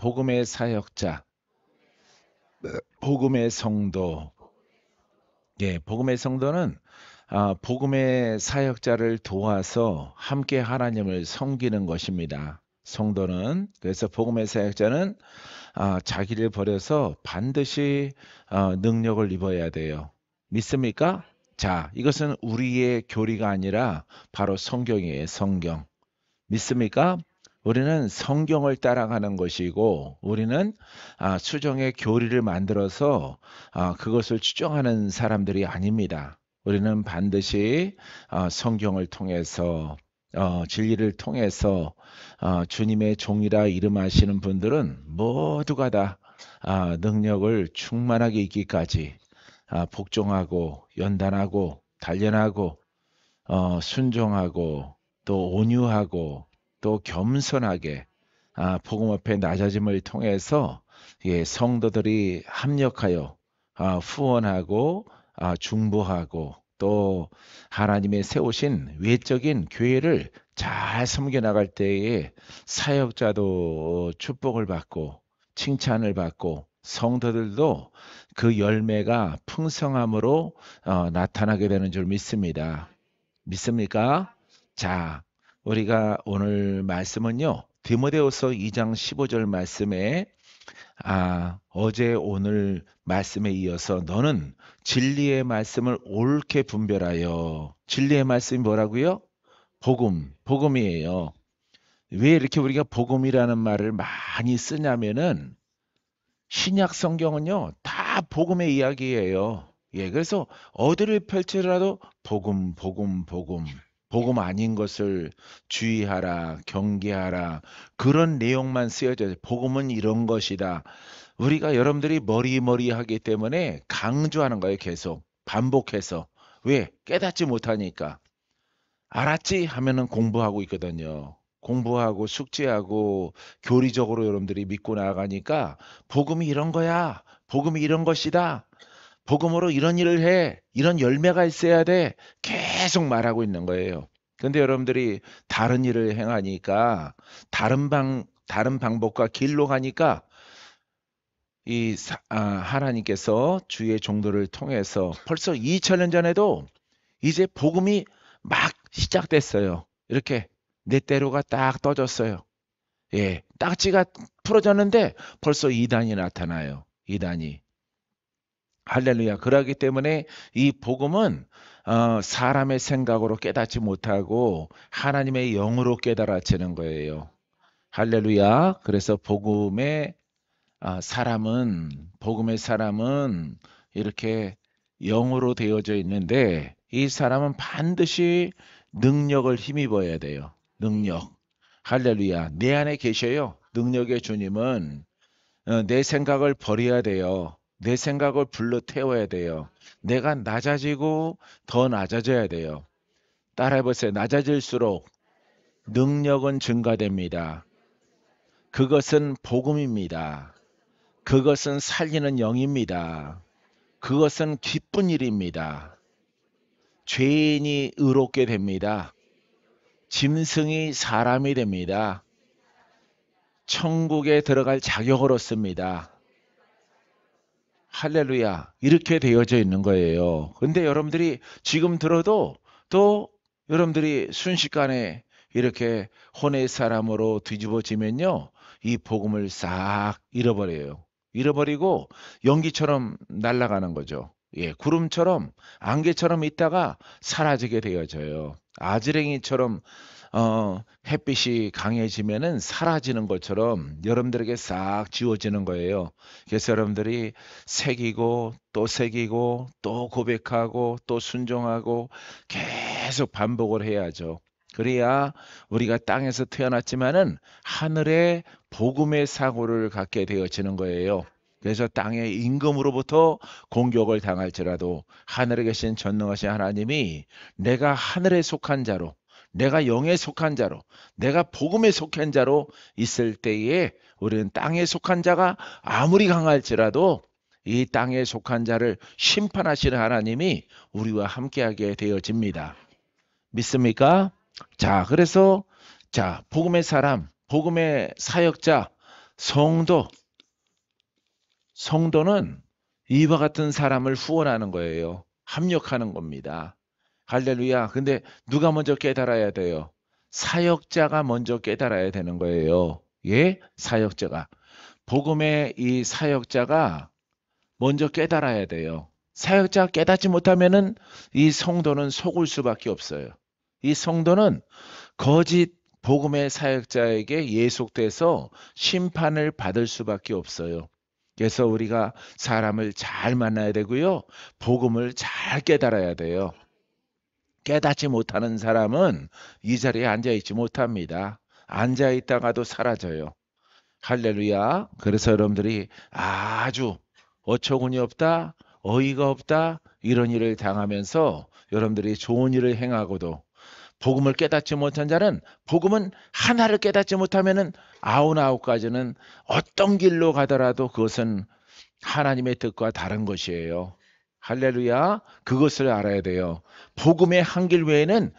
복음의 사역자, 복음의 성도. 예, 복음의 성도는 복음의 사역자를 도와서 함께 하나님을 섬기는 것입니다. 성도는 그래서 복음의 사역자는 자기를 버려서 반드시 능력을 입어야 돼요. 믿습니까? 자, 이것은 우리의 교리가 아니라 바로 성경이에요. 성경. 믿습니까? 우리는 성경을 따라가는 것이고 우리는 수정의 교리를 만들어서 그것을 추정하는 사람들이 아닙니다. 우리는 반드시 성경을 통해서 진리를 통해서 주님의 종이라 이름하시는 분들은 모두가 다 능력을 충만하게 있기까지 복종하고 연단하고 단련하고 순종하고 또 온유하고 또 겸손하게 복음 앞에 낮아짐을 통해서 성도들이 합력하여 후원하고 중보하고 또 하나님의 세우신 외적인 교회를 잘 섬겨 나갈 때에 사역자도 축복을 받고 칭찬을 받고 성도들도 그 열매가 풍성함으로 나타나게 되는 줄 믿습니다. 믿습니까? 자, 우리가 오늘 말씀은요. 디모데후서 2장 15절 말씀에 어제 오늘 말씀에 이어서 너는 진리의 말씀을 옳게 분별하여. 진리의 말씀이 뭐라고요? 복음이에요. 왜 이렇게 우리가 복음이라는 말을 많이 쓰냐면은 신약 성경은요. 다 복음의 이야기예요. 예, 그래서 어디를 펼치더라도 복음, 복음, 복음. 복음 아닌 것을 주의하라, 경계하라. 그런 내용만 쓰여져요. 복음은 이런 것이다. 우리가 여러분들이 머리하기 때문에 강조하는 거예요. 계속 반복해서. 왜? 깨닫지 못하니까. 알았지? 하면은 공부하고 있거든요. 공부하고 숙제하고 교리적으로 여러분들이 믿고 나아가니까 복음이 이런 거야. 복음이 이런 것이다. 복음으로 이런 일을 해. 이런 열매가 있어야 돼. 계속 말하고 있는 거예요. 근데 여러분들이 다른 일을 행하니까 다른 방법과 길로 가니까 하나님께서 주의 종도를 통해서 벌써 2000년 전에도 이제 복음이 막 시작됐어요. 이렇게 넷대로가 딱 떠졌어요. 예, 딱지가 풀어졌는데 벌써 이단이 나타나요. 이단이. 할렐루야. 그러기 때문에 이 복음은 사람의 생각으로 깨닫지 못하고 하나님의 영으로 깨달아지는 거예요. 할렐루야. 그래서 복음의 사람은 이렇게 영으로 되어져 있는데 이 사람은 반드시 능력을 힘입어야 돼요. 능력. 할렐루야. 내 안에 계셔요. 능력의 주님은 내 생각을 버려야 돼요. 내 생각을 불러 태워야 돼요. 내가 낮아지고 더 낮아져야 돼요. 따라해보세요. 낮아질수록 능력은 증가됩니다. 그것은 복음입니다. 그것은 살리는 영입니다. 그것은 기쁜 일입니다. 죄인이 의롭게 됩니다. 짐승이 사람이 됩니다. 천국에 들어갈 자격을 얻습니다. 할렐루야. 이렇게 되어져 있는 거예요. 근데 여러분들이 지금 들어도 또 여러분들이 순식간에 이렇게 혼의 사람으로 뒤집어지면요. 이 복음을 싹 잃어버려요. 잃어버리고 연기처럼 날아가는 거죠. 예, 구름처럼 안개처럼 있다가 사라지게 되어져요. 아지랭이처럼 햇빛이 강해지면은 사라지는 것처럼 여러분들에게 싹 지워지는 거예요. 그래서 여러분들이 새기고 또 고백하고 또 순종하고 계속 반복을 해야죠. 그래야 우리가 땅에서 태어났지만은 하늘의 복음의 사고를 갖게 되어지는 거예요. 그래서 땅의 임금으로부터 공격을 당할지라도 하늘에 계신 전능하신 하나님이 내가 하늘에 속한 자로 내가 영에 속한 자로 내가 복음에 속한 자로 있을 때에 우리는 땅에 속한 자가 아무리 강할지라도 이 땅에 속한 자를 심판하시는 하나님이 우리와 함께하게 되어집니다. 믿습니까? 자, 그래서 복음의 사람, 복음의 사역자, 성도는 이와 같은 사람을 후원하는 거예요. 합력하는 겁니다. 할렐루야. 근데 누가 먼저 깨달아야 돼요? 사역자가 먼저 깨달아야 되는 거예요. 예? 사역자가. 복음의 이 사역자가 먼저 깨달아야 돼요. 사역자가 깨닫지 못하면은 이 성도는 속을 수밖에 없어요. 이 성도는 거짓 복음의 사역자에게 예속돼서 심판을 받을 수밖에 없어요. 그래서 우리가 사람을 잘 만나야 되고요. 복음을 잘 깨달아야 돼요. 깨닫지 못하는 사람은 이 자리에 앉아있지 못합니다. 앉아있다가도 사라져요. 할렐루야. 그래서 여러분들이 아주 어처구니 없다, 어이가 없다 이런 일을 당하면서 여러분들이 좋은 일을 행하고도 복음을 깨닫지 못한 자는 복음은 하나를 깨닫지 못하면은 99가지는 어떤 길로 가더라도 그것은 하나님의 뜻과 다른 것이에요. 할렐루야. 그것을 알아야 돼요. 복음의 한 길 외에는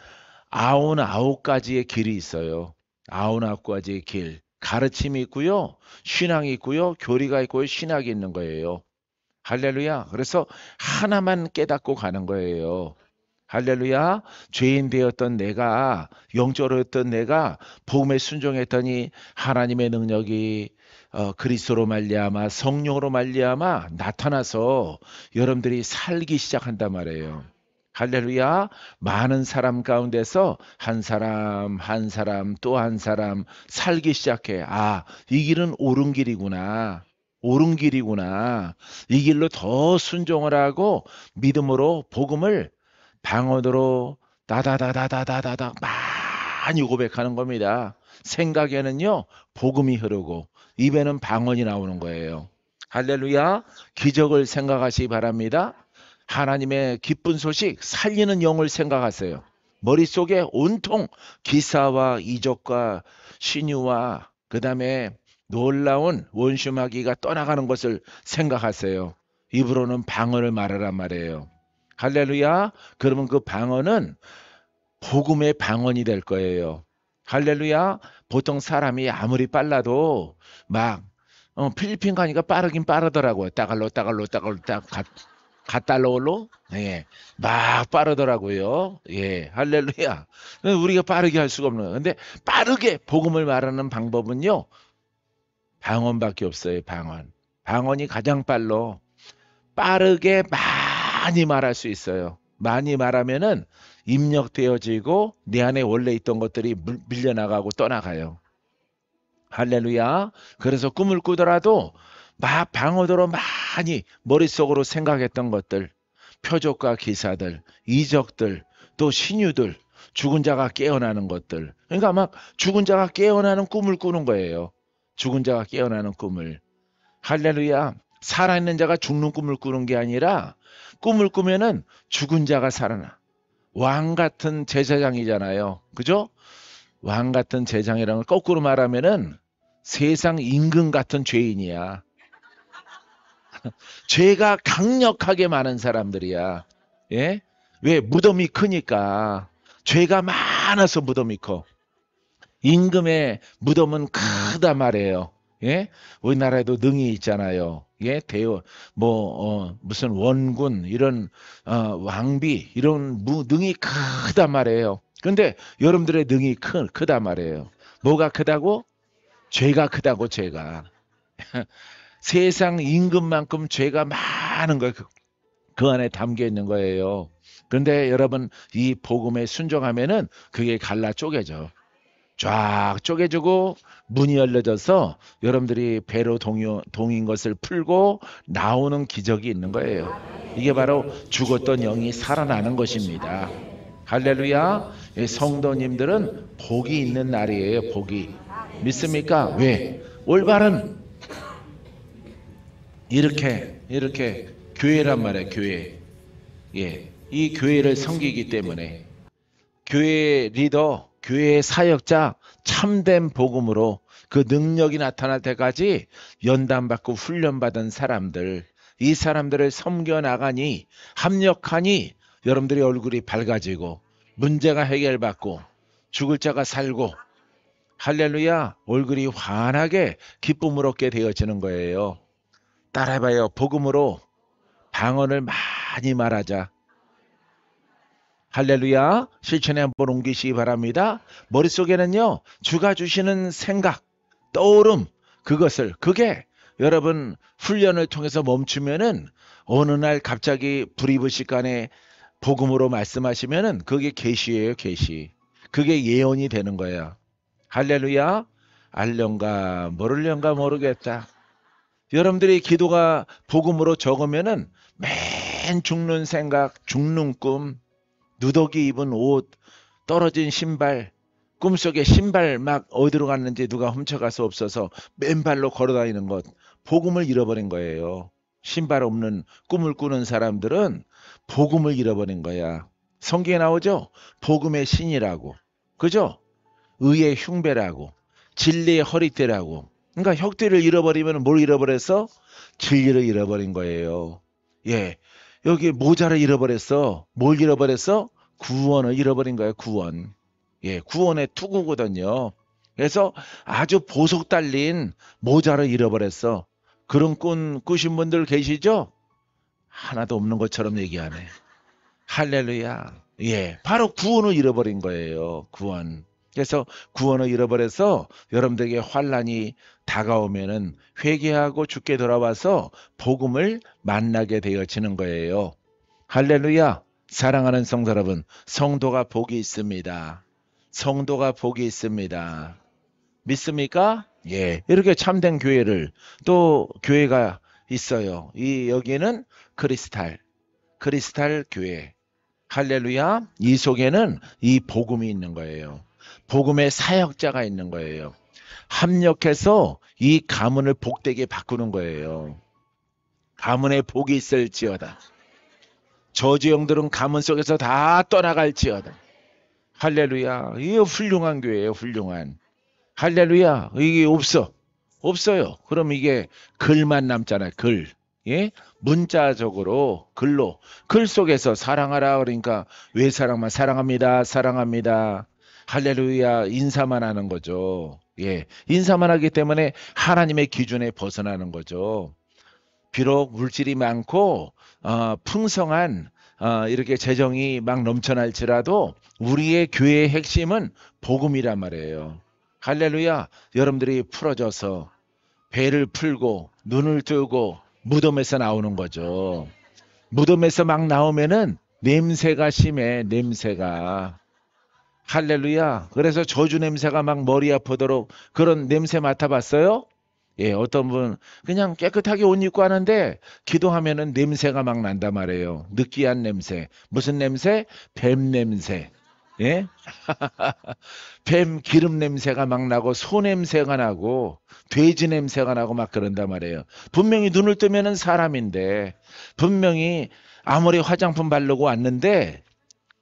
99가지의 길이 있어요. 99가지의 길. 가르침이 있고요. 신앙이 있고요. 교리가 있고요. 신학이 있는 거예요. 할렐루야. 그래서 하나만 깨닫고 가는 거예요. 할렐루야. 죄인 되었던 내가, 영적으로였던 내가 복음에 순종했더니 하나님의 능력이 그리스도로 말미암아 성령으로 말미암아 나타나서 여러분들이 살기 시작한단 말이에요. 할렐루야. 많은 사람 가운데서 한 사람 한 사람 또 한 사람 살기 시작해. 아, 이 길은 옳은 길이구나. 옳은 길이구나. 이 길로 더 순종을 하고 믿음으로 복음을 방언으로 다다다다다다다다 많이 고백하는 겁니다. 생각에는요 복음이 흐르고 입에는 방언이 나오는 거예요. 할렐루야. 기적을 생각하시기 바랍니다. 하나님의 기쁜 소식 살리는 영을 생각하세요. 머릿속에 온통 기사와 이적과 신유와 그 다음에 놀라운 원수마귀가 떠나가는 것을 생각하세요. 입으로는 방언을 말하란 말이에요. 할렐루야. 그러면 그 방언은 복음의 방언이 될 거예요. 할렐루야. 보통 사람이 아무리 빨라도 막 필리핀 가니까 빠르긴 빠르더라고요. 따갈로 갓달러로 예, 막 빠르더라고요. 예, 할렐루야. 우리가 빠르게 할 수가 없는. 근데 빠르게 복음을 말하는 방법은요. 방언밖에 없어요. 방언. 방언이 가장 빠르게 많이 말할 수 있어요. 많이 말하면은 입력되어지고 내 안에 원래 있던 것들이 밀려나가고 떠나가요. 할렐루야. 그래서 꿈을 꾸더라도 막 방언으로 많이 머릿속으로 생각했던 것들, 표적과 기사들, 이적들, 또 신유들, 죽은 자가 깨어나는 것들. 그러니까 막 죽은 자가 깨어나는 꿈을 꾸는 거예요. 죽은 자가 깨어나는 꿈을. 할렐루야. 살아있는 자가 죽는 꿈을 꾸는 게 아니라 꿈을 꾸면은 죽은 자가 살아나. 왕 같은 제사장이잖아요. 그죠? 왕 같은 제사장이라는 걸 거꾸로 말하면은 세상 임금 같은 죄인이야. 죄가 강력하게 많은 사람들이야. 예? 왜? 무덤이 크니까. 죄가 많아서 무덤이 커. 임금의 무덤은 크다 말이에요. 예? 우리나라에도 능이 있잖아요. 예? 무슨 원군, 이런, 왕비, 이런 능이 크다 말이에요. 근데 여러분들의 능이 크다 말이에요. 뭐가 크다고? 죄가 크다고, 죄가. 세상 임금만큼 죄가 많은 거, 그 안에 담겨 있는 거예요. 근데 여러분, 이 복음에 순종하면은 그게 갈라 쪼개져. 쫙 쪼개주고 문이 열려져서 여러분들이 배로 동인 것을 풀고 나오는 기적이 있는 거예요. 이게 바로 죽었던 영이 살아나는 것입니다. 할렐루야. 성도님들은 복이 있는 날이에요. 복이. 믿습니까? 왜? 올바른 이렇게 교회란 말이에요. 교회. 예, 이 교회를 섬기기 때문에 교회 리더, 교회 사역자 참된 복음으로 그 능력이 나타날 때까지 연단받고 훈련받은 사람들, 이 사람들을 섬겨나가니 합력하니 여러분들의 얼굴이 밝아지고 문제가 해결받고 죽을 자가 살고 할렐루야. 얼굴이 환하게 기쁨을 얻게 되어지는 거예요. 따라해봐요. 복음으로 방언을 많이 말하자. 할렐루야. 실천에 한번 옮기시기 바랍니다. 머릿속에는요, 주가 주시는 생각, 떠오름, 그게 여러분 훈련을 통해서 멈추면은 어느 날 갑자기 불이불식간에 복음으로 말씀하시면은 그게 계시예요, 계시. 그게 예언이 되는 거야. 할렐루야. 알련가 모를련가 모르겠다. 여러분들이 기도가 복음으로 적으면은 맨 죽는 생각, 죽는 꿈, 누더기 입은 옷, 떨어진 신발, 꿈속에 신발 막 어디로 갔는지 누가 훔쳐갈 수 없어서 맨발로 걸어다니는 것, 복음을 잃어버린 거예요. 신발 없는 꿈을 꾸는 사람들은 복음을 잃어버린 거야. 성경에 나오죠? 복음의 신이라고. 그죠? 의의 흉배라고. 진리의 허리띠라고. 그러니까 혁띠를 잃어버리면 뭘 잃어버렸어? 진리를 잃어버린 거예요. 예. 여기 모자를 잃어버렸어. 뭘 잃어버렸어? 구원을 잃어버린 거예요. 구원. 예, 구원의 투구거든요. 그래서 아주 보석 달린 모자를 잃어버렸어. 그런 꾸신 분들 계시죠? 하나도 없는 것처럼 얘기하네. 할렐루야. 예, 바로 구원을 잃어버린 거예요. 구원. 그래서 구원을 잃어버려서 여러분들에게 환난이 다가오면은 회개하고 주께 돌아와서 복음을 만나게 되어지는 거예요. 할렐루야. 사랑하는 성도 여러분, 성도가 복이 있습니다. 성도가 복이 있습니다. 믿습니까? 예. 이렇게 참된 교회를 또 교회가 있어요. 여기는 크리스탈 교회. 할렐루야. 이 속에는 이 복음이 있는 거예요. 복음의 사역자가 있는 거예요. 합력해서 이 가문을 복되게 바꾸는 거예요. 가문에 복이 있을지어다. 저주영들은 가문 속에서 다 떠나갈지어다. 할렐루야. 이게 훌륭한 교회예요. 훌륭한. 할렐루야. 이게 없어요. 그럼 이게 글만 남잖아요. 글. 예? 문자적으로 글로 글 속에서 사랑하라 그러니까 왜 사랑합니다. 할렐루야. 인사만 하는 거죠. 예. 인사만 하기 때문에 하나님의 기준에 벗어나는 거죠. 비록 물질이 많고 풍성한 이렇게 재정이 막 넘쳐날지라도 우리의 교회의 핵심은 복음이란 말이에요. 할렐루야. 여러분들이 풀어져서 배를 풀고 눈을 뜨고 무덤에서 나오는 거죠. 무덤에서 막 나오면은 냄새가 심해. 냄새가. 할렐루야. 그래서 저주 냄새가 막 머리 아프도록 그런 냄새 맡아봤어요? 예, 어떤 분 그냥 깨끗하게 옷 입고 하는데 기도하면은 냄새가 막 난단 말이에요. 느끼한 냄새. 무슨 냄새? 뱀 냄새. 예? 뱀 기름 냄새가 막 나고 소 냄새가 나고 돼지 냄새가 나고 막 그런단 말이에요. 분명히 눈을 뜨면은 사람인데 분명히 아무리 화장품 바르고 왔는데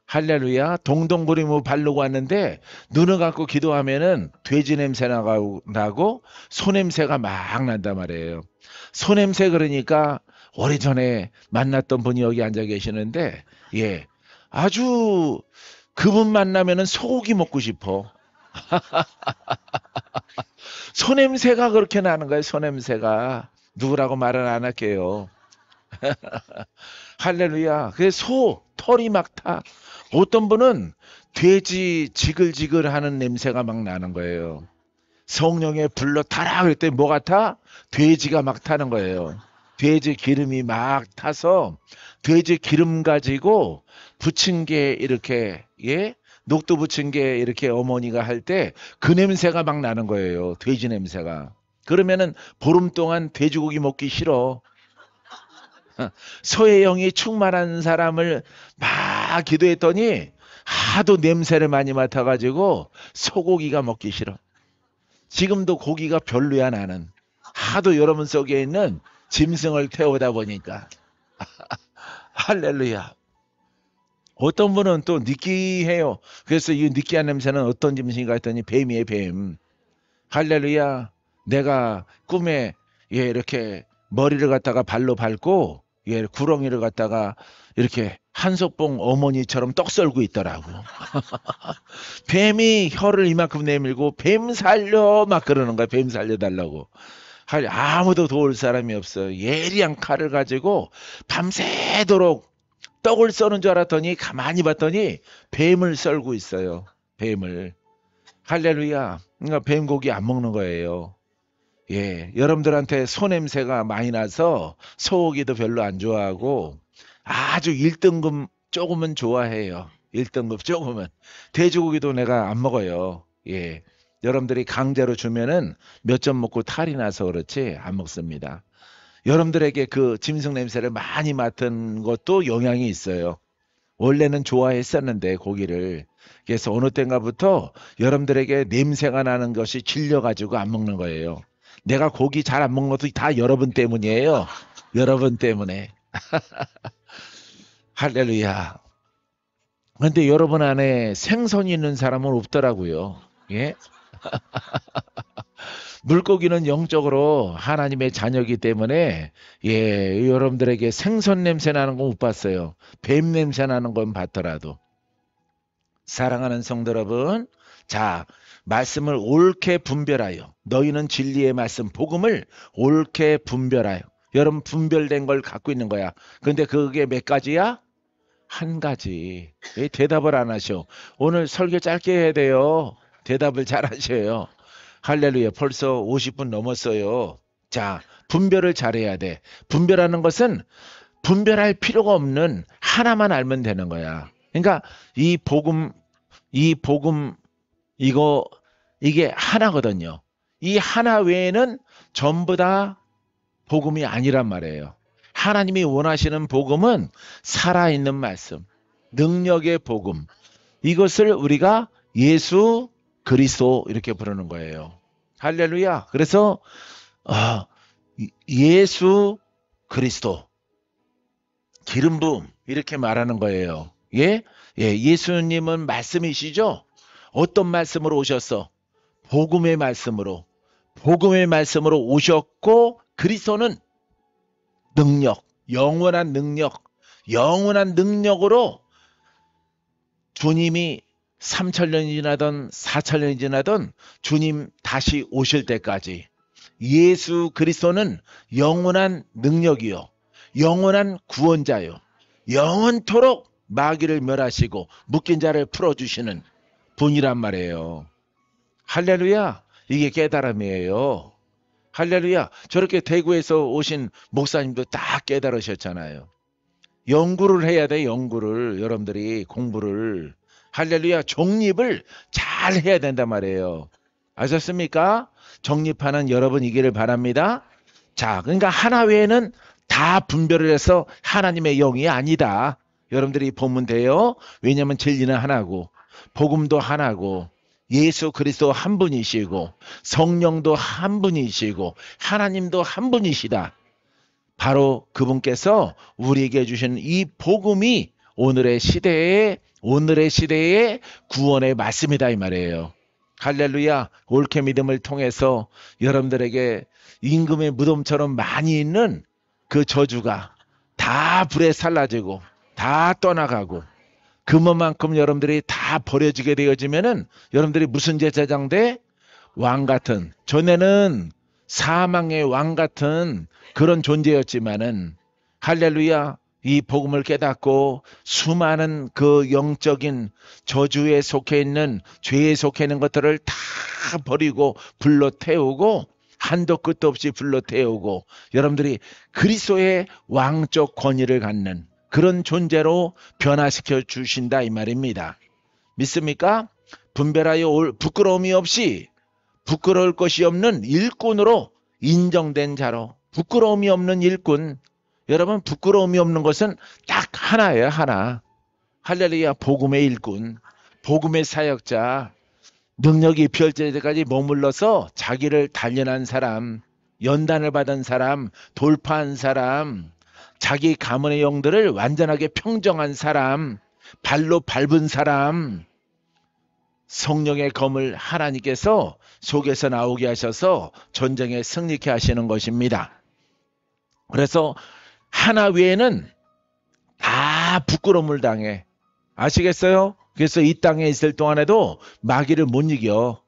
할렐루야 동동구리무 바르고 왔는데 눈을 감고 기도하면은 돼지 냄새 나고 소 냄새가 막 난단 말이에요. 소 냄새 그러니까 오래전에 만났던 분이 여기 앉아 계시는데 예 아주 그분 만나면은 소고기 먹고 싶어. 소 냄새가 그렇게 나는 거예요. 소 냄새가 누구라고 말은 안 할게요. 할렐루야. 그래서 소 털이 막 타. 어떤 분은 돼지 지글지글하는 냄새가 막 나는 거예요. 성령의 불로 타라 그럴 때 뭐가 타? 돼지가 막 타는 거예요. 돼지 기름이 막 타서 돼지 기름 가지고 부침개 이렇게 예? 녹두 부침개 이렇게 어머니가 할 때 그 냄새가 막 나는 거예요. 돼지 냄새가. 그러면은 보름 동안 돼지고기 먹기 싫어. 소의 영이 충만한 사람을 막 기도했더니 하도 냄새를 많이 맡아가지고 소고기가 먹기 싫어. 지금도 고기가 별로야 나는. 하도 여러분 속에 있는 짐승을 태우다 보니까. 할렐루야. 어떤 분은 또 느끼해요. 그래서 이 느끼한 냄새는 어떤 짐승인가 했더니 뱀이에요. 뱀. 할렐루야. 내가 꿈에 예, 이렇게 머리를 갖다가 발로 밟고 예, 구렁이를 갖다가 이렇게 한석봉 어머니처럼 떡 썰고 있더라고. 뱀이 혀를 이만큼 내밀고 뱀 살려 막 그러는 거야. 뱀 살려달라고. 아무도 도울 사람이 없어. 예리한 칼을 가지고 밤새도록 떡을 써는 줄 알았더니 가만히 봤더니 뱀을 썰고 있어요. 뱀을. 할렐루야. 그러니까 뱀 고기 안 먹는 거예요. 예, 여러분들한테 소 냄새가 많이 나서 소고기도 별로 안 좋아하고 아주 1등급 조금은 좋아해요. 1등급 조금은. 돼지고기도 내가 안 먹어요. 예. 여러분들이 강제로 주면은 몇 점 먹고 탈이 나서 그렇지 안 먹습니다. 여러분들에게 그 짐승 냄새를 많이 맡은 것도 영향이 있어요. 원래는 좋아했었는데 고기를. 그래서 어느 때인가부터 여러분들에게 냄새가 나는 것이 질려가지고 안 먹는 거예요. 내가 고기 잘 안 먹는 것도 다 여러분 때문이에요. 여러분 때문에. 할렐루야. 근데 여러분 안에 생선이 있는 사람은 없더라고요. 예? 물고기는 영적으로 하나님의 자녀이기 때문에 예, 여러분들에게 생선 냄새 나는 건 못 봤어요. 뱀 냄새 나는 건 봤더라도. 사랑하는 성도 여러분, 자, 말씀을 옳게 분별하여 너희는 진리의 말씀 복음을 옳게 분별하여. 여러분 분별된 걸 갖고 있는 거야. 근데 그게 몇 가지야? 한 가지. 왜 대답을 안 하셔? 오늘 설교 짧게 해야 돼요. 대답을 잘 하셔요. 할렐루야. 벌써 50분 넘었어요. 자, 분별을 잘해야 돼. 분별하는 것은 분별할 필요가 없는 하나만 알면 되는 거야. 그러니까 이 복음 이게 하나거든요. 이 하나 외에는 전부 다 복음이 아니란 말이에요. 하나님이 원하시는 복음은 살아있는 말씀, 능력의 복음. 이것을 우리가 예수 그리스도 이렇게 부르는 거예요. 할렐루야. 그래서 예수 그리스도 기름 부음 이렇게 말하는 거예요. 예? 예, 예수님은 말씀이시죠? 어떤 말씀으로 오셨어? 복음의 말씀으로. 복음의 말씀으로 오셨고 그리스도는 능력, 영원한 능력으로 주님이 3,000년이 지나든 4,000년이 지나든 주님 다시 오실 때까지 예수 그리스도는 영원한 능력이요. 영원한 구원자요. 영원토록 마귀를 멸하시고 묶인 자를 풀어주시는 분이란 말이에요. 할렐루야. 이게 깨달음이에요. 할렐루야. 저렇게 대구에서 오신 목사님도 다 깨달으셨잖아요. 연구를 해야 돼. 연구를. 여러분들이 공부를. 할렐루야. 정립을 잘 해야 된단 말이에요. 아셨습니까? 정립하는 여러분이기를 바랍니다. 자, 그러니까 하나 외에는 다 분별을 해서 하나님의 영이 아니다. 여러분들이 보면 돼요. 왜냐하면 진리는 하나고 복음도 하나고 예수 그리스도 한 분이시고 성령도 한 분이시고 하나님도 한 분이시다. 바로 그분께서 우리에게 주신 이 복음이 오늘의 시대의 구원의 말씀이다 이 말이에요. 할렐루야. 옳게 믿음을 통해서 여러분들에게 임금의 무덤처럼 많이 있는 그 저주가 다 불에 살라지고 다 떠나가고 그만큼 여러분들이 다 버려지게 되어지면은 여러분들이 무슨 제사장 돼? 왕 같은. 전에는 사망의 왕 같은 그런 존재였지만은 할렐루야. 이 복음을 깨닫고 수많은 그 영적인 저주에 속해 있는 죄에 속해 있는 것들을 다 버리고 불러 태우고 한도 끝도 없이 불러 태우고 여러분들이 그리스도의 왕적 권위를 갖는 그런 존재로 변화시켜 주신다 이 말입니다. 믿습니까? 분별하여 부끄러움이 없이 부끄러울 것이 없는 일꾼으로 인정된 자로 부끄러움이 없는 일꾼. 여러분 부끄러움이 없는 것은 딱 하나예요. 하나. 할렐루야. 복음의 일꾼. 복음의 사역자. 능력이 펼쳐질 때까지 머물러서 자기를 단련한 사람. 연단을 받은 사람. 돌파한 사람. 자기 가문의 영들을 완전하게 평정한 사람. 발로 밟은 사람. 성령의 검을 하나님께서 속에서 나오게 하셔서 전쟁에 승리케 하시는 것입니다. 그래서 하나 외에는 다 부끄러움을 당해. 아시겠어요? 그래서 이 땅에 있을 동안에도 마귀를 못 이겨.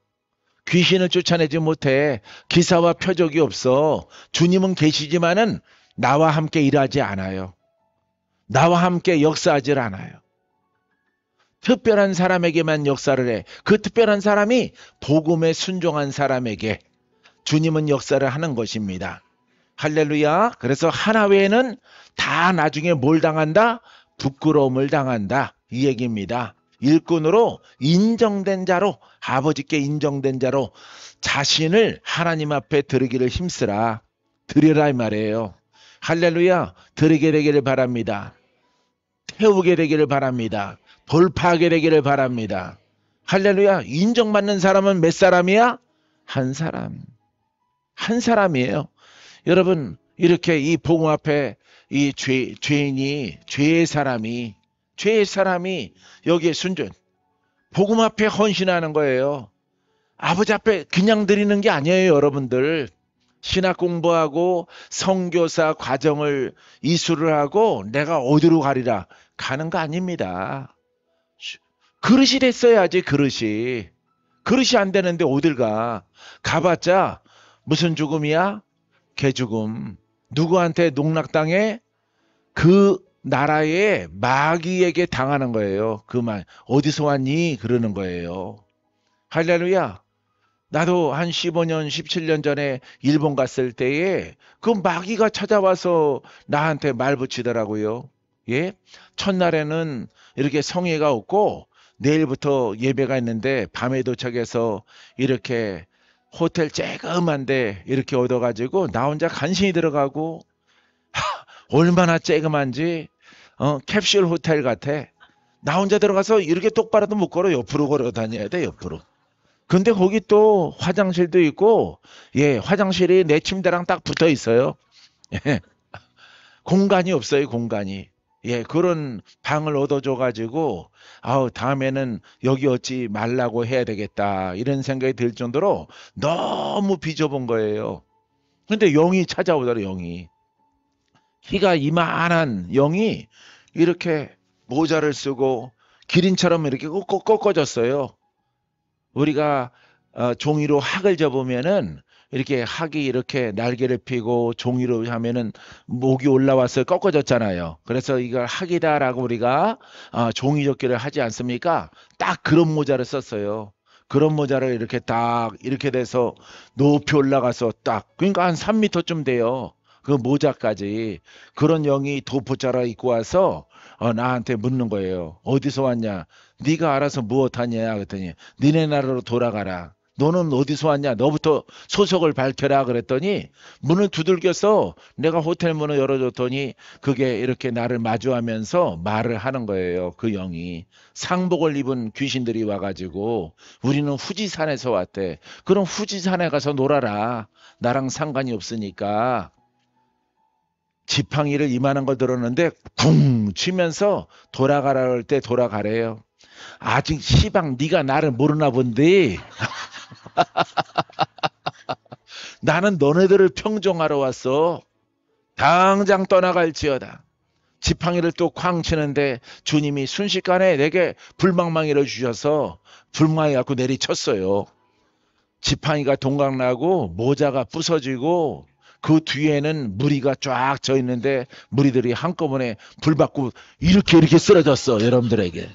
귀신을 쫓아내지 못해. 기사와 표적이 없어. 주님은 계시지만은 나와 함께 일하지 않아요. 나와 함께 역사하지 않아요. 특별한 사람에게만 역사를 해. 그 특별한 사람이 복음에 순종한 사람에게 주님은 역사를 하는 것입니다. 할렐루야. 그래서 하나 외에는 다 나중에 뭘 당한다? 부끄러움을 당한다. 이 얘기입니다. 일꾼으로 인정된 자로, 아버지께 인정된 자로 자신을 하나님 앞에 드리기를 힘쓰라. 드리라 이 말이에요. 할렐루야. 드리게 되기를 바랍니다. 태우게 되기를 바랍니다. 돌파하게 되기를 바랍니다. 할렐루야. 인정받는 사람은 몇 사람이야? 한 사람. 한 사람이에요. 여러분, 이렇게 이 복음 앞에 이 죄인이, 죄의 사람이 여기에 순전, 복음 앞에 헌신하는 거예요. 아버지 앞에 그냥 드리는 게 아니에요, 여러분들. 신학 공부하고 선교사 과정을 이수를 하고 내가 어디로 가리라 가는 거 아닙니다. 그릇이 됐어야지, 그릇이. 그릇이 안 되는데 어딜 가? 가봤자 무슨 죽음이야? 개죽음. 누구한테 농락당해? 그 나라의 마귀에게 당하는 거예요. 그 말 어디서 왔니? 그러는 거예요. 할렐루야. 나도 한 15년, 17년 전에 일본 갔을 때에 그 마귀가 찾아와서 나한테 말 붙이더라고요. 예? 첫날에는 이렇게 성회가 없고 내일부터 예배가 있는데 밤에 도착해서 이렇게 호텔 쬐그만데 이렇게 얻어가지고 나 혼자 간신히 들어가고 얼마나 쬐그만지 캡슐 호텔 같아. 나 혼자 들어가서 이렇게 똑바로도 못 걸어. 옆으로 걸어 다녀야 돼. 옆으로. 근데 거기 또 화장실도 있고 예, 화장실이 내 침대랑 딱 붙어 있어요. 예. 공간이 없어요. 공간이. 예, 그런 방을 얻어줘가지고 아우 다음에는 여기 얻지 말라고 해야 되겠다 이런 생각이 들 정도로 너무 비좁은 거예요. 근데 영이 찾아오더라. 영이. 키가 이만한 영이 이렇게 모자를 쓰고 기린처럼 이렇게 꺾어졌어요. 우리가 종이로 학을 접으면은 이렇게 학이 이렇게 날개를 펴고 종이로 하면은 목이 올라와서 꺾어졌잖아요. 그래서 이걸 학이다라고 우리가 종이 접기를 하지 않습니까? 딱 그런 모자를 썼어요. 그런 모자를 이렇게 딱 이렇게 돼서 높이 올라가서 딱 그러니까 한 3m쯤 돼요. 그 모자까지. 그런 영이 도포자라 입고 와서 나한테 묻는 거예요. 어디서 왔냐? 네가 알아서 무엇하냐? 그랬더니 니네 나라로 돌아가라. 너는 어디서 왔냐? 너부터 소속을 밝혀라. 그랬더니 문을 두들겨서 내가 호텔 문을 열어줬더니 그게 이렇게 나를 마주하면서 말을 하는 거예요. 그 영이. 상복을 입은 귀신들이 와가지고 우리는 후지산에서 왔대. 그럼 후지산에 가서 놀아라. 나랑 상관이 없으니까. 지팡이를 이만한 걸 들었는데 쿵 치면서 돌아가라 할 때 돌아가래요. 아직 시방 네가 나를 모르나 본데 나는 너네들을 평정하러 왔어. 당장 떠나갈지어다. 지팡이를 또 쾅 치는데 주님이 순식간에 내게 불망망이를 주셔서 불망이 갖고 내리쳤어요. 지팡이가 동강나고 모자가 부서지고 그 뒤에는 무리가 쫙 져 있는데 무리들이 한꺼번에 불 받고 이렇게 쓰러졌어. 여러분들에게.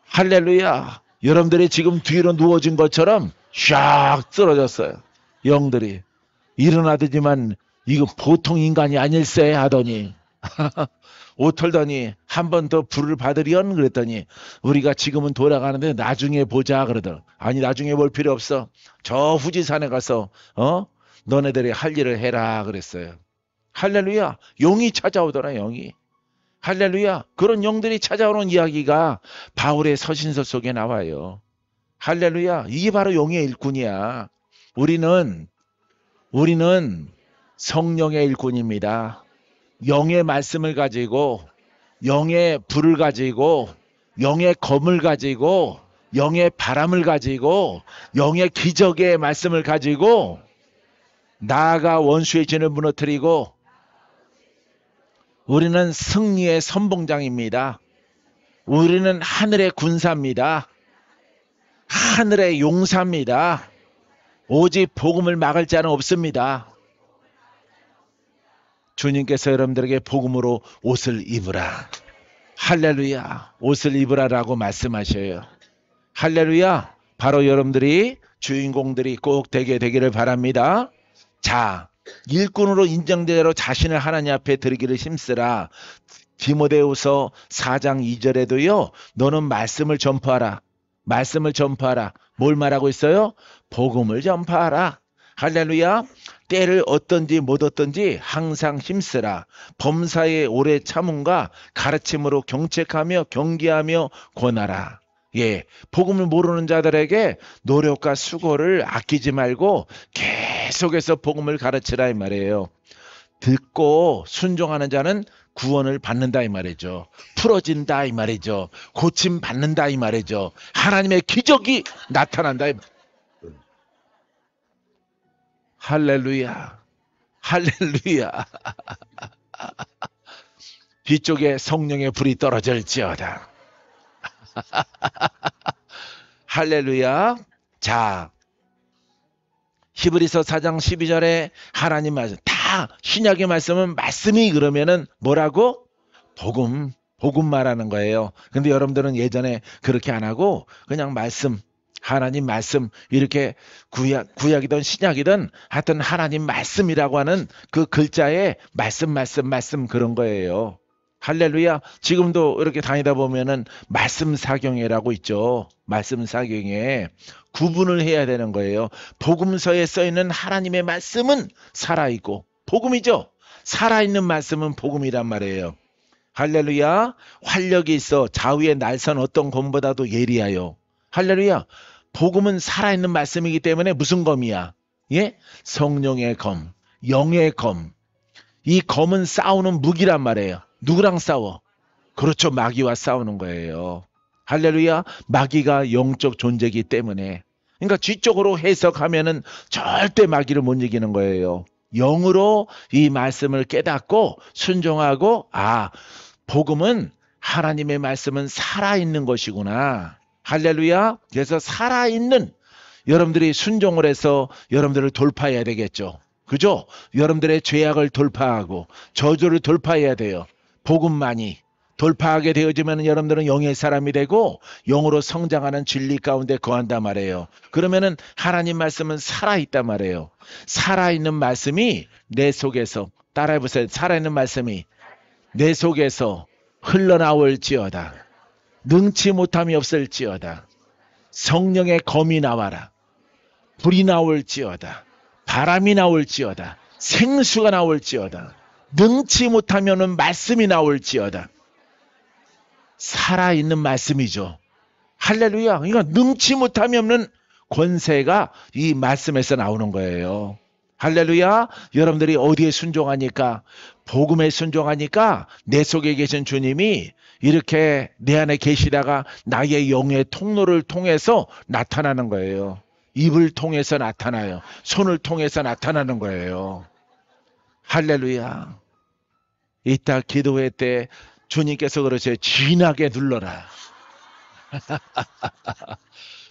할렐루야. 여러분들이 지금 뒤로 누워진 것처럼 샥 쓰러졌어요. 영들이. 일어나더지만 이거 보통 인간이 아닐세 하더니 옷 털더니 한 번 더 불을 받으련 그랬더니 우리가 지금은 돌아가는데 나중에 보자 그러더라. 아니 나중에 볼 필요 없어. 저 후지산에 가서 너네들이 할 일을 해라 그랬어요. 할렐루야. 영이 찾아오더라. 영이. 할렐루야. 그런 영들이 찾아오는 이야기가 바울의 서신서 속에 나와요. 할렐루야. 이게 바로 영의 일꾼이야. 우리는 성령의 일꾼입니다. 영의 말씀을 가지고 영의 불을 가지고 영의 검을 가지고 영의 바람을 가지고 영의 기적의 말씀을 가지고 나아가 원수의 진을 무너뜨리고 우리는 승리의 선봉장입니다. 우리는 하늘의 군사입니다. 하늘의 용사입니다. 오직 복음을 막을 자는 없습니다. 주님께서 여러분들에게 복음으로 옷을 입으라. 할렐루야. 옷을 입으라라고 말씀하셔요. 할렐루야. 바로 여러분들이 주인공들이 꼭 되기를 바랍니다. 자, 일꾼으로 인정된 대로 자신을 하나님 앞에 드리기를 힘쓰라. 디모데후서 4장 2절에도요. 너는 말씀을 전파하라. 말씀을 전파하라. 뭘 말하고 있어요? 복음을 전파하라. 할렐루야. 때를 어떤지 못 어떤지 항상 힘쓰라. 범사의 오래 참음과 가르침으로 경책하며 경계하며 권하라. 예, 복음을 모르는 자들에게 노력과 수고를 아끼지 말고 계속해서 복음을 가르치라 이 말이에요. 듣고 순종하는 자는 구원을 받는다 이 말이죠. 풀어진다 이 말이죠. 고침 받는다 이 말이죠. 하나님의 기적이 나타난다. 할렐루야. 할렐루야. 뒤쪽에 성령의 불이 떨어질지어다. 할렐루야. 자, 히브리서 4장 12절에 하나님 말씀, 다 신약의 말씀은 말씀이 그러면은 뭐라고? 복음 말하는 거예요. 근데 여러분들은 예전에 그렇게 안 하고 그냥 말씀, 하나님 말씀, 이렇게 구약이든 신약이든 하여튼 하나님 말씀이라고 하는 그 글자에 말씀 그런 거예요. 할렐루야. 지금도 이렇게 다니다 보면은 말씀 사경회라고 있죠. 말씀 사경회 구분을 해야 되는 거예요. 복음서에 써 있는 하나님의 말씀은 살아있고 복음이죠. 살아있는 말씀은 복음이란 말이에요. 할렐루야. 활력이 있어 좌우의 날선 어떤 검보다도 예리하여. 할렐루야. 복음은 살아있는 말씀이기 때문에 무슨 검이야? 예? 성령의 검, 영의 검. 이 검은 싸우는 무기란 말이에요. 누구랑 싸워? 그렇죠. 마귀와 싸우는 거예요. 할렐루야. 마귀가 영적 존재이기 때문에. 그러니까 뒤쪽으로 해석하면은 절대 마귀를 못 이기는 거예요. 영으로 이 말씀을 깨닫고 순종하고, 아, 복음은 하나님의 말씀은 살아있는 것이구나. 할렐루야. 그래서 살아있는 여러분들이 순종을 해서 여러분들을 돌파해야 되겠죠. 그죠? 여러분들의 죄악을 돌파하고 저주를 돌파해야 돼요. 복음만이 돌파하게 되어지면 여러분들은 영의 사람이 되고 영으로 성장하는 진리 가운데 거한단 말이에요. 그러면은 하나님 말씀은 살아있단 말이에요. 살아있는 말씀이 내 속에서, 따라해보세요. 살아있는 말씀이 내 속에서 흘러나올지어다. 능치 못함이 없을지어다. 성령의 검이 나와라. 불이 나올지어다. 바람이 나올지어다. 생수가 나올지어다. 능치 못하면은 말씀이 나올지어다. 살아있는 말씀이죠. 할렐루야. 그러니까 능치 못하면은 권세가 이 말씀에서 나오는 거예요. 할렐루야. 여러분들이 어디에 순종하니까, 복음에 순종하니까 내 속에 계신 주님이 이렇게 내 안에 계시다가 나의 영의 통로를 통해서 나타나는 거예요. 입을 통해서 나타나요. 손을 통해서 나타나는 거예요. 할렐루야. 이따 기도회 때 주님께서 그러세요. 진하게 눌러라.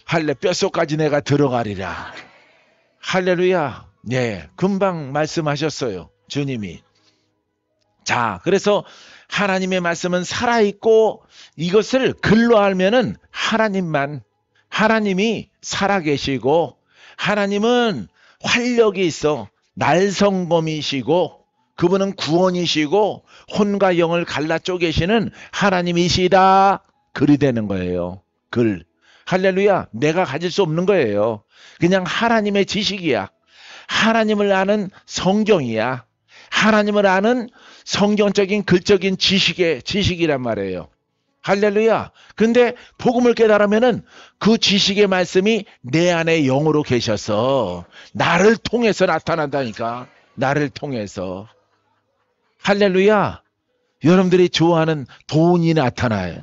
할래 뼛속까지 내가 들어가리라. 할렐루야. 네, 금방 말씀하셨어요. 주님이. 자, 그래서 하나님의 말씀은 살아있고 이것을 글로 알면은 하나님이 살아계시고 하나님은 활력이 있어 날성검이시고 그분은 구원이시고 혼과 영을 갈라 쪼개시는 하나님이시다. 글이 되는 거예요. 글. 할렐루야. 내가 가질 수 없는 거예요. 그냥 하나님의 지식이야. 하나님을 아는 성경이야. 하나님을 아는 성경적인 글적인 지식이란 말이에요. 할렐루야. 근데 복음을 깨달으면은 그 지식의 말씀이 내 안에 영으로 계셔서 나를 통해서 나타난다니까. 나를 통해서. 할렐루야. 여러분들이 좋아하는 돈이 나타나요.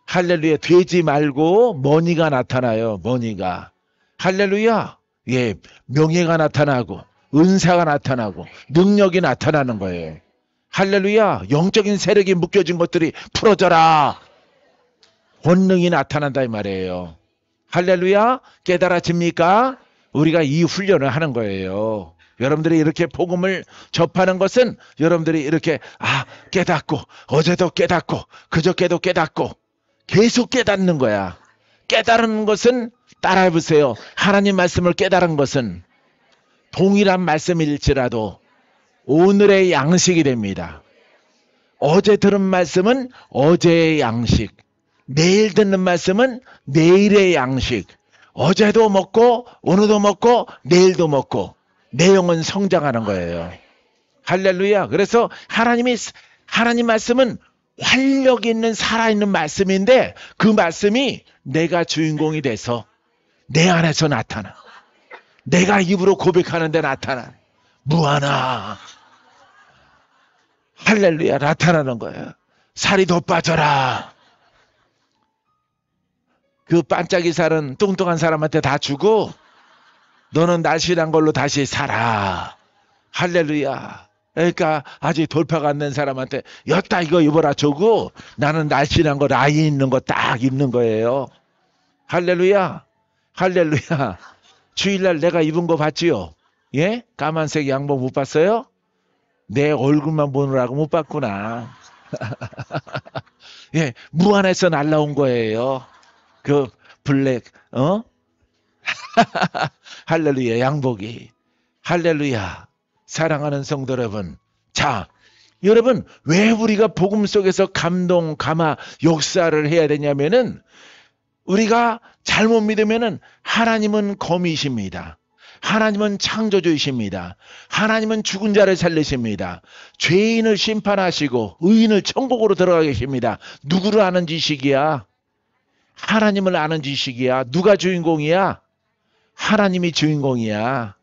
할렐루야. 되지 말고 머니가 나타나요. 머니가. 할렐루야. 예, 명예가 나타나고 은사가 나타나고 능력이 나타나는 거예요. 할렐루야. 영적인 세력이 묶여진 것들이 풀어져라. 권능이 나타난다 이 말이에요. 할렐루야. 깨달아집니까? 우리가 이 훈련을 하는 거예요. 여러분들이 이렇게 복음을 접하는 것은 여러분들이 이렇게 깨닫고 어제도 깨닫고 그저께도 깨닫고 계속 깨닫는 거야. 깨달은 것은 따라해보세요. 하나님 말씀을 깨달은 것은 동일한 말씀일지라도 오늘의 양식이 됩니다. 어제 들은 말씀은 어제의 양식, 내일 듣는 말씀은 내일의 양식. 어제도 먹고 오늘도 먹고 내일도 먹고 내용은 성장하는 거예요. 할렐루야. 그래서 하나님 말씀은 활력 있는 살아있는 말씀인데 그 말씀이 내가 주인공이 돼서 내 안에서 나타나. 내가 입으로 고백하는데 나타나. 무하나. 할렐루야. 나타나는 거예요. 살이 더 빠져라. 그 반짝이 살은 뚱뚱한 사람한테 다 주고 너는 날씬한 걸로 다시 살아. 할렐루야. 그러니까 아직 돌파가 안 된 사람한테 였다 이거 입어라 주고 나는 날씬한 거 라인 있는 거 딱 입는 거예요. 할렐루야. 할렐루야. 주일날 내가 입은 거 봤지요? 예? 까만색 양복 못 봤어요? 내 얼굴만 보느라고 못 봤구나. 예, 무안에서 날라온 거예요. 그 블랙 할렐루야. 양복이. 할렐루야. 사랑하는 성도 여러분. 자, 여러분 왜 우리가 복음 속에서 감동, 감화, 역사를 해야 되냐면은 우리가 잘못 믿으면은 하나님은 검이십니다. 하나님은 창조주이십니다. 하나님은 죽은 자를 살리십니다. 죄인을 심판하시고 의인을 천국으로 들어가 계십니다. 누구를 아는 지식이야? 하나님을 아는 지식이야. 누가 주인공이야? 하나님이 주인공이야.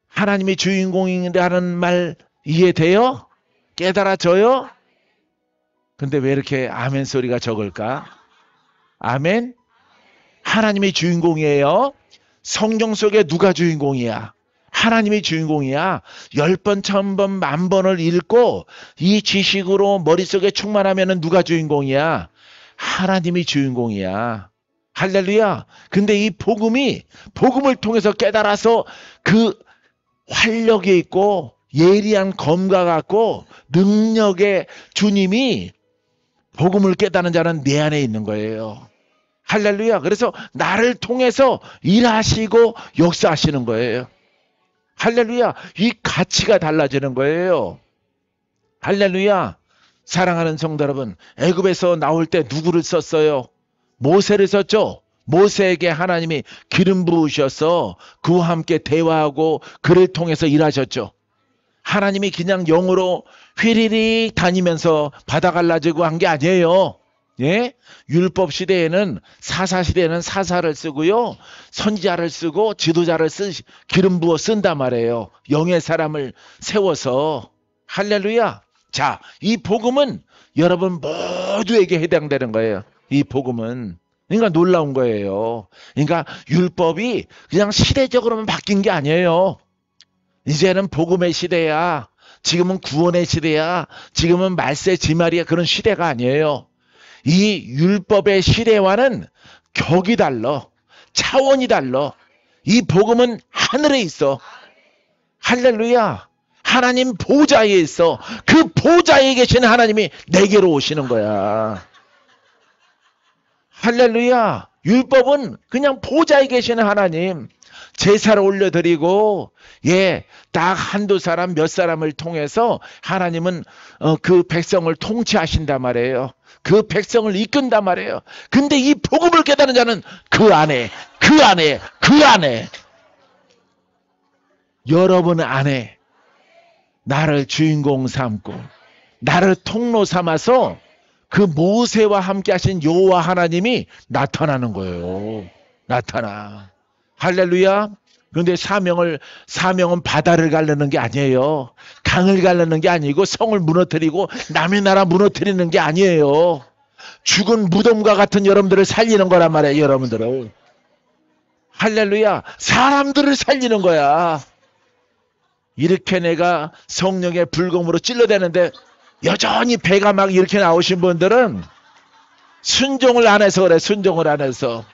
하나님이 주인공이라는 말 이해돼요? 깨달아져요? 근데 왜 이렇게 아멘 소리가 적을까? 아멘? 하나님이 주인공이에요. 성경 속에 누가 주인공이야? 하나님이 주인공이야. 10번, 1000번, 10,000번을 읽고 이 지식으로 머릿속에 충만하면 누가 주인공이야? 하나님이 주인공이야. 할렐루야. 근데 이 복음을 통해서 깨달아서 그 활력이 있고 예리한 검과 같고 능력의 주님이 복음을 깨닫는 자는 내 안에 있는 거예요. 할렐루야. 그래서 나를 통해서 일하시고 역사하시는 거예요. 할렐루야. 이 가치가 달라지는 거예요. 할렐루야. 사랑하는 성도 여러분, 애굽에서 나올 때 누구를 썼어요? 모세를 썼죠. 모세에게 하나님이 기름 부으셔서 그와 함께 대화하고 그를 통해서 일하셨죠. 하나님이 그냥 영으로 휘리릭 다니면서 바다 갈라지고 한 게 아니에요. 예? 율법 시대에는 사사 시대에는 사사를 쓰고요. 선지자를 쓰고 지도자를 기름 부어 쓴단 말이에요. 영의 사람을 세워서. 할렐루야. 자, 이 복음은 여러분 모두에게 해당되는 거예요. 이 복음은. 그러니까 놀라운 거예요. 그러니까 율법이 그냥 시대적으로만 바뀐 게 아니에요. 이제는 복음의 시대야. 지금은 구원의 시대야. 지금은 말세 지말이야. 그런 시대가 아니에요. 이 율법의 시대와는 격이 달라. 차원이 달라. 이 복음은 하늘에 있어. 할렐루야. 하나님 보좌에 있어. 그 보좌에 계신 하나님이 내게로 오시는 거야. 할렐루야. 율법은 그냥 보좌에 계시는 하나님. 제사를 올려드리고 딱 한두 사람 몇 사람을 통해서 하나님은 그 백성을 통치하신단 말이에요. 그 백성을 이끈단 말이에요. 근데 이 복음을 깨닫는 자는 그 안에 여러분 안에 나를 주인공 삼고 나를 통로 삼아서 그 모세와 함께 하신 여호와 하나님이 나타나는 거예요. 나타나. 할렐루야. 그런데 사명은 바다를 가르는 게 아니에요. 강을 가르는 게 아니고 성을 무너뜨리고 남의 나라 무너뜨리는 게 아니에요. 죽은 무덤과 같은 여러분들을 살리는 거란 말이에요. 여러분들을. 할렐루야. 사람들을 살리는 거야. 이렇게 내가 성령의 불금으로 찔러대는데 여전히 배가 막 이렇게 나오신 분들은 순종을 안 해서 그래. 순종을 안 해서.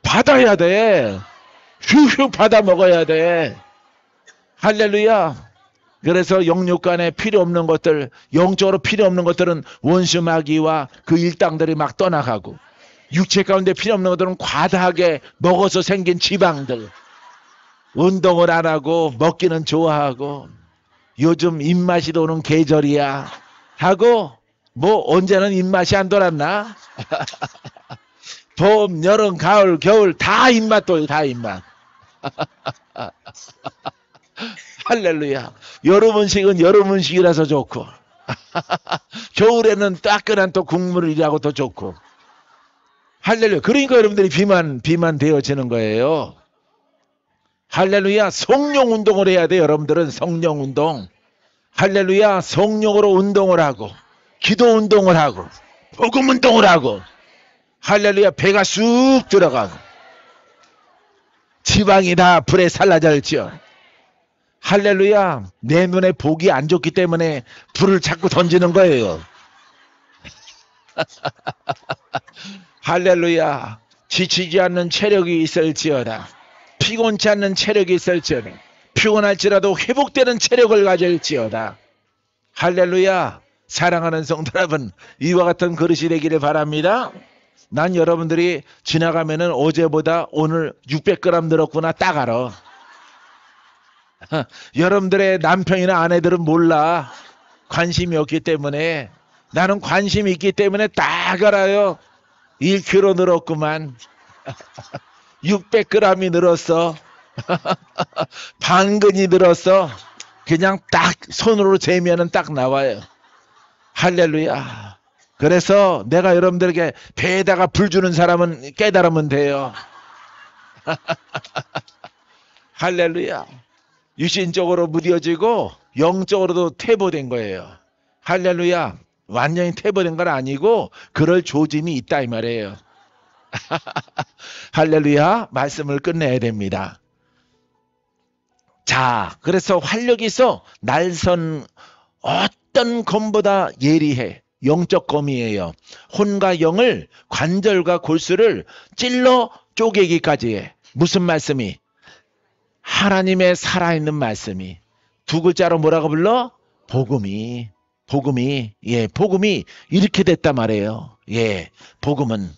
받아야 돼. 휴휴 받아 먹어야 돼. 할렐루야. 그래서 영육간에 필요 없는 것들, 영적으로 필요 없는 것들은 원수 마귀와 그 일당들이 막 떠나가고, 육체 가운데 필요 없는 것들은 과다하게 먹어서 생긴 지방들, 운동을 안 하고 먹기는 좋아하고 요즘 입맛이 도는 계절이야 하고, 뭐 언제는 입맛이 안 돌았나? 봄, 여름, 가을, 겨울 다 입맛 돌, 다 입맛. 할렐루야. 여름 음식은 여름 음식이라서 좋고 겨울에는 따끈한 또 국물이라고 더 좋고. 할렐루야. 그러니까 여러분들이 비만 되어지는 거예요. 할렐루야. 성령 운동을 해야 돼. 여러분들은 성령 운동. 할렐루야. 성령으로 운동을 하고 기도 운동을 하고 복음 운동을 하고, 할렐루야. 배가 쑥 들어가고 지방이 다 불에 살라질지어. 할렐루야. 내 눈에 복이 안 좋기 때문에 불을 자꾸 던지는 거예요. 할렐루야. 지치지 않는 체력이 있을지어다. 피곤치 않는 체력이 있을지어다. 피곤할지라도 회복되는 체력을 가질지어다. 할렐루야. 사랑하는 성도 여러분, 이와 같은 그릇이 되기를 바랍니다. 난 여러분들이 지나가면은 어제보다 오늘 600g 늘었구나 딱 알아. 여러분들의 남편이나 아내들은 몰라. 관심이 없기 때문에. 나는 관심이 있기 때문에 딱 알아요. 1kg 늘었구만. 600g이 늘었어. 반근이 늘었어. 그냥 딱 손으로 재면은 딱 나와요. 할렐루야. 그래서 내가 여러분들에게 배에다가 불 주는 사람은 깨달으면 돼요. 할렐루야. 유신적으로 무뎌지고 영적으로도 퇴보된 거예요. 할렐루야. 완전히 퇴보된 건 아니고 그럴 조짐이 있다 이 말이에요. 할렐루야. 말씀을 끝내야 됩니다. 자, 그래서 활력이 있어. 날선 어떤 검보다 예리해. 영적 검이에요. 혼과 영을, 관절과 골수를 찔러 쪼개기까지 해. 무슨 말씀이? 하나님의 살아있는 말씀이. 두 글자로 뭐라고 불러? 복음이. 예, 복음이 이렇게 됐단 말이에요. 예, 복음은.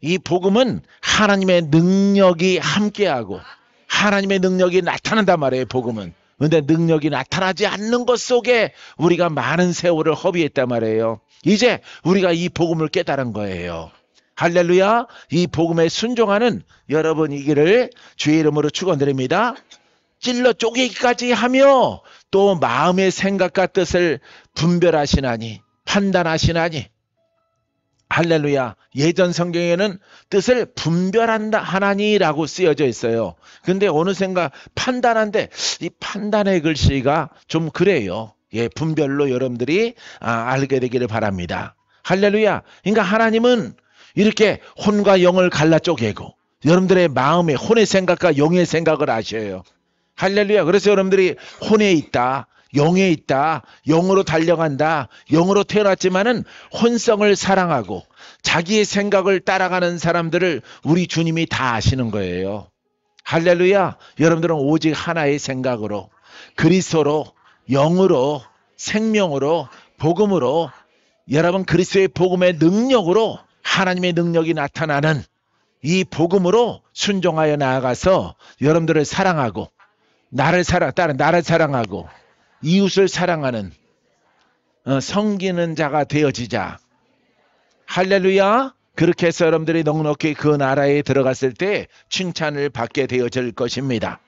이 복음은 하나님의 능력이 함께하고 하나님의 능력이 나타난단 말이에요. 복음은. 그런데 능력이 나타나지 않는 것 속에 우리가 많은 세월을 허비했단 말이에요. 이제 우리가 이 복음을 깨달은 거예요. 할렐루야. 이 복음에 순종하는 여러분이기를 주의 이름으로 축원드립니다. 찔러 쪼개기까지 하며 또 마음의 생각과 뜻을 분별하시나니, 판단하시나니. 할렐루야. 예전 성경에는 뜻을 분별한다 하나니라고 쓰여져 있어요. 근데 어느샌가 판단한데 이 판단의 글씨가 좀 그래요. 예, 분별로 여러분들이 알게 되기를 바랍니다. 할렐루야. 그러니까 하나님은 이렇게 혼과 영을 갈라 쪼개고 여러분들의 마음의 혼의 생각과 영의 생각을 아셔요. 할렐루야. 그래서 여러분들이 혼에 있다, 영에 있다, 영으로 달려간다, 영으로 태어났지만은 혼성을 사랑하고 자기의 생각을 따라가는 사람들을 우리 주님이 다 아시는 거예요. 할렐루야. 여러분들은 오직 하나의 생각으로, 그리스도로, 영으로, 생명으로, 복음으로, 여러분 그리스도의 복음의 능력으로 하나님의 능력이 나타나는 이 복음으로 순종하여 나아가서 여러분들을 사랑하고 나를 사랑하고 이웃을 사랑하는 섬기는 자가 되어지자. 할렐루야. 그렇게 해서 여러분들이 넉넉히 그 나라에 들어갔을 때 칭찬을 받게 되어질 것입니다.